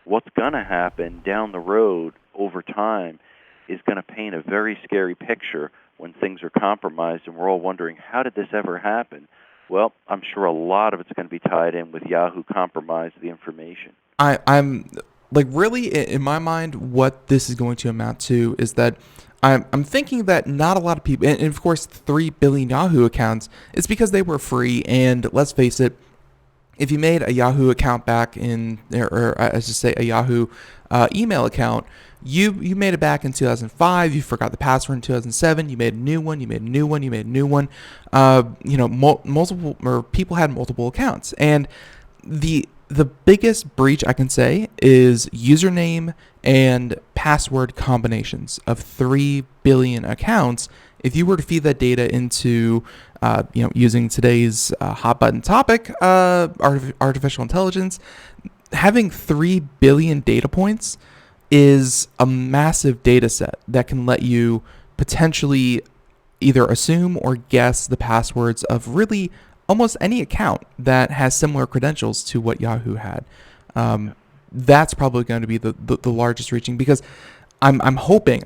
What's going to happen down the road over time is going to paint a very scary picture when things are compromised, and we're all wondering, how did this ever happen? Well, I'm sure a lot of it's going to be tied in with Yahoo compromised the information. I'm like, really, in my mind, what this is going to amount to is that I'm thinking that not a lot of people, and of course 3 billion Yahoo accounts, it's because they were free, and let's face it, if you made a Yahoo account back in, or I should say a Yahoo email account, you made it back in 2005, you forgot the password in 2007, you made a new one, you made a new one, you made a new one, multiple, or people had multiple accounts, and the biggest breach I can say is username and password combinations of 3 billion accounts. If you were to feed that data into, using today's hot button topic, artificial intelligence, having 3 billion data points is a massive data set that can let you potentially either assume or guess the passwords of really almost any account that has similar credentials to what Yahoo had. That's probably going to be the largest reaching, because I'm hoping,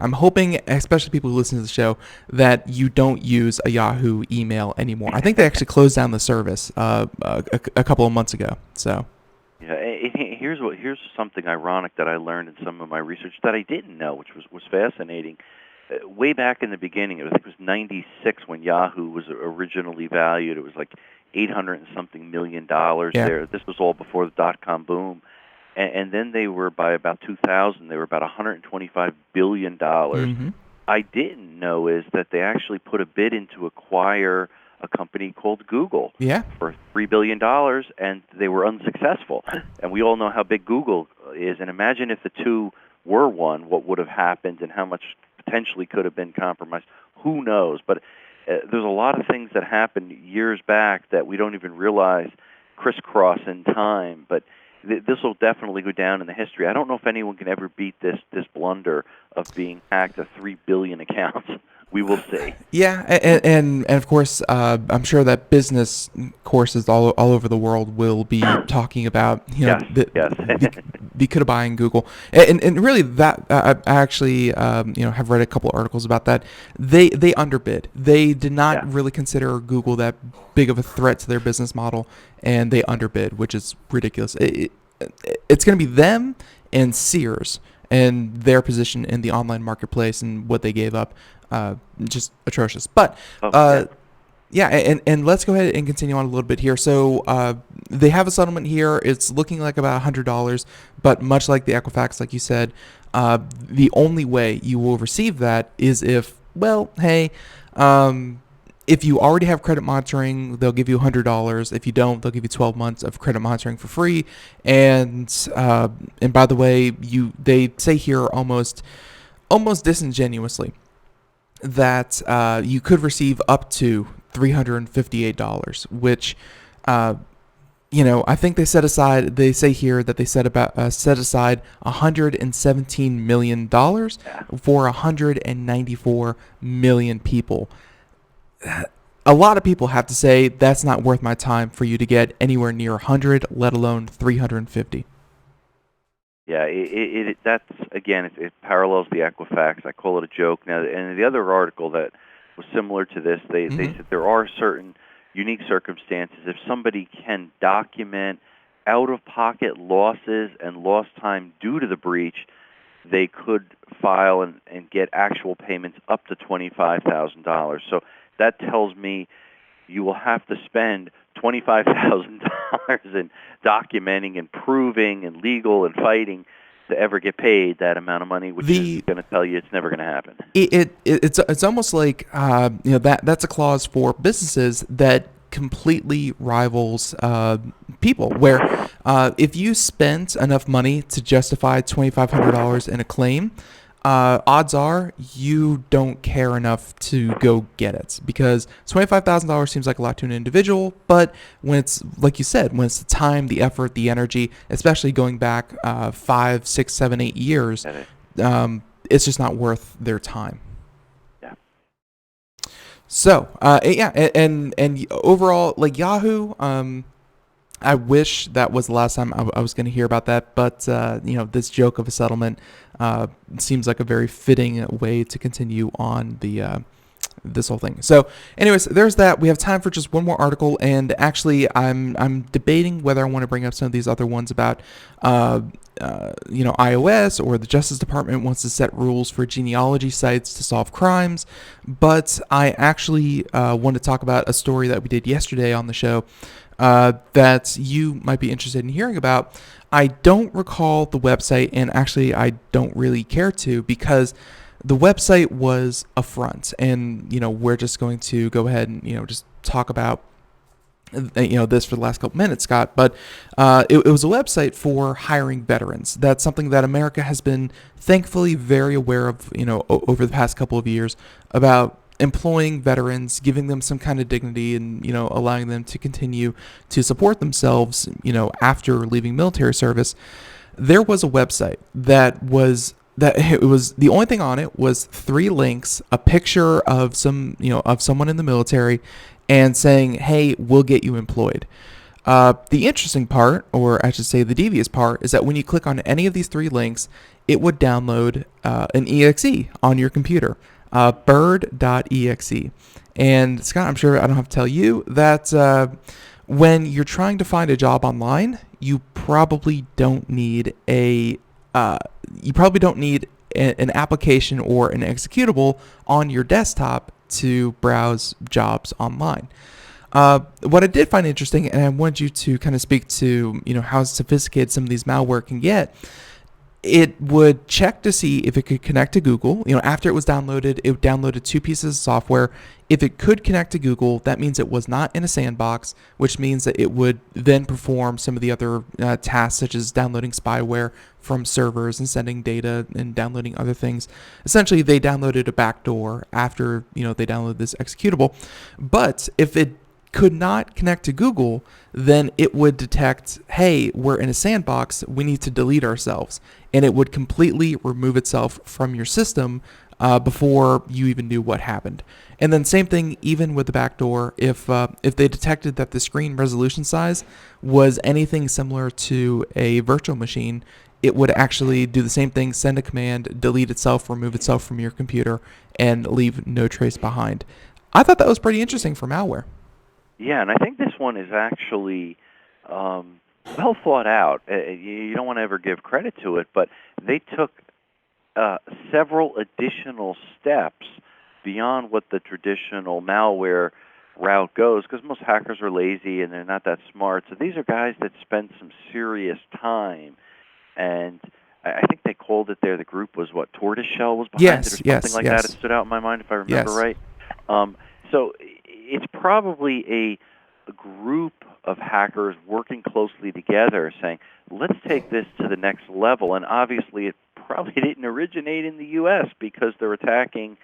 especially people who listen to the show, that you don't use a Yahoo email anymore. I think they actually closed down the service a couple of months ago. So. Yeah, here's something ironic that I learned in some of my research that I didn't know, which was fascinating. Way back in the beginning, I think it was 96 when Yahoo was originally valued. It was like $800 and something million there. This was all before the dot-com boom. And then they were, by about 2000, they were about $125 billion. I didn't know is that they actually put a bid in to acquire a company called Google for $3 billion, and they were unsuccessful. And we all know how big Google is. And imagine if the two were one, what would have happened and how much potentially could have been compromised. Who knows? But there's a lot of things that happened years back that we don't even realize crisscross in time. But this will definitely go down in the history. I don't know if anyone can ever beat this blunder of being hacked of 3 billion accounts. We will see. Yeah, and of course, I'm sure that business courses all over the world will be talking about the could have buying Google, and really that I actually have read a couple of articles about that. They underbid. They did not really consider Google that big of a threat to their business model, and they underbid, which is ridiculous. It's going to be them and Sears and their position in the online marketplace and what they gave up. Just atrocious. But and let's go ahead and continue on a little bit here. So they have a settlement here. It's looking like about $100, but much like the Equifax, like you said, the only way you will receive that is if you already have credit monitoring, they'll give you $100. If you don't, they'll give you 12 months of credit monitoring for free. And by the way, they say here almost disingenuously that you could receive up to $358, which I think they set aside. They say here that they set aside $117 million for 194 million people. A lot of people have to say that's not worth my time for you to get anywhere near 100, let alone 350. Yeah, that's again, it parallels the Equifax. I call it a joke now. And the other article that was similar to this, they said there are certain unique circumstances if somebody can document out-of-pocket losses and lost time due to the breach, they could file and get actual payments up to $25,000. So that tells me you will have to spend $25,000 in documenting and proving and legal and fighting to ever get paid that amount of money, which is going to tell you it's never going to happen. It's almost like that's a clause for businesses that completely rivals people, where if you spent enough money to justify $2,500 in a claim, odds are you don't care enough to go get it, because $25,000 seems like a lot to an individual, but when it's, like you said, when it's the time, the effort, the energy, especially going back 5, 6, 7, 8 years, it's just not worth their time. So, and overall, like Yahoo, I wish that was the last time I was going to hear about that, but, this joke of a settlement seems like a very fitting way to continue on the this whole thing. So, anyways, there's that. We have time for just one more article, and actually, I'm debating whether I want to bring up some of these other ones about iOS, or the Justice Department wants to set rules for genealogy sites to solve crimes. But I actually want to talk about a story that we did yesterday on the show that you might be interested in hearing about. I don't recall the website, and actually I don't really care to, because the website was a front, and we're just going to go ahead and just talk about this for the last couple minutes, Scott, but it was a website for hiring veterans. That's something that America has been thankfully very aware of, over the past couple of years, about employing veterans, giving them some kind of dignity, and allowing them to continue to support themselves, after leaving military service. There was a website that was the only thing on it was 3 links, a picture of someone in the military, and saying, hey, we'll get you employed. The interesting part, or I should say the devious part, is that when you click on any of these 3 links, it would download an exe on your computer, bird.exe. And Scott, I'm sure I don't have to tell you that when you're trying to find a job online, you probably don't need an application or an executable on your desktop to browse jobs online. What I did find interesting, and I want you to kind of speak to, how sophisticated some of these malware can get, it would check to see if it could connect to Google. After it was downloaded, it downloaded 2 pieces of software. If it could connect to Google, that means it was not in a sandbox, which means that it would then perform some of the other tasks, such as downloading spyware from servers and sending data and downloading other things. Essentially, they downloaded a backdoor after, they downloaded this executable. But if it could not connect to Google, then it would detect, hey, we're in a sandbox, we need to delete ourselves. And it would completely remove itself from your system before you even knew what happened. And then same thing, even with the backdoor, if they detected that the screen resolution size was anything similar to a virtual machine, it would actually do the same thing, send a command, delete itself, remove itself from your computer, and leave no trace behind. I thought that was pretty interesting for malware. Yeah, and I think this one is actually well thought out. You don't want to ever give credit to it, but they took several additional steps beyond what the traditional malware route goes, because most hackers are lazy and they're not that smart. So these are guys that spend some serious time, and I think they called it there, the group was what, Tortoiseshell was behind it or something like that. It stood out in my mind, if I remember right. So it's probably a group of hackers working closely together saying, let's take this to the next level. And obviously it probably didn't originate in the U.S. because they're attacking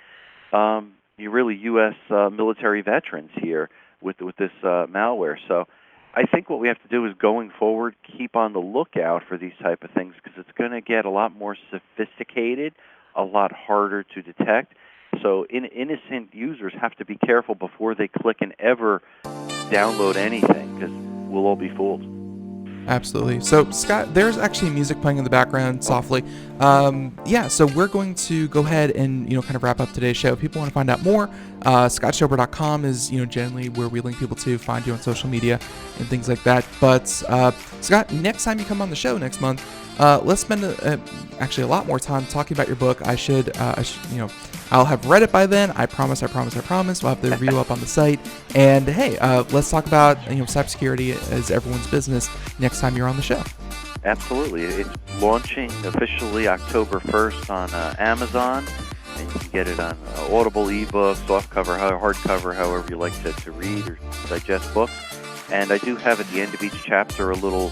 really U.S. military veterans here with this malware. So I think what we have to do is, going forward, keep on the lookout for these type of things, because it's going to get a lot more sophisticated, a lot harder to detect. So innocent users have to be careful before they click and ever download anything, because we'll all be fooled. Absolutely. So, Scott, there's actually music playing in the background softly. So we're going to go ahead and, kind of wrap up today's show. If people want to find out more, scottschober.com is, generally where we link people to find you on social media and things like that. But, Scott, next time you come on the show next month, let's spend actually a lot more time talking about your book. I'll have read it by then. I promise. We'll have the review up on the site. And hey, let's talk about cybersecurity as everyone's business next time you're on the show. Absolutely. It's launching officially October 1st on Amazon, and you can get it on Audible, ebook, softcover, hardcover, however you like to read or digest books. And I do have at the end of each chapter a little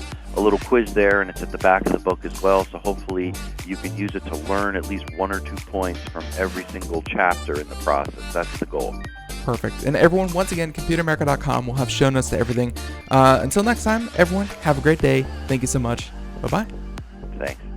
quiz there, and it's at the back of the book as well, so hopefully you can use it to learn at least 1 or 2 points from every single chapter in the process. That's the goal. Perfect. And everyone, once again, computeramerica.com will have show notes to everything. Until next time, everyone, have a great day. Thank you so much. Bye-bye. Thanks.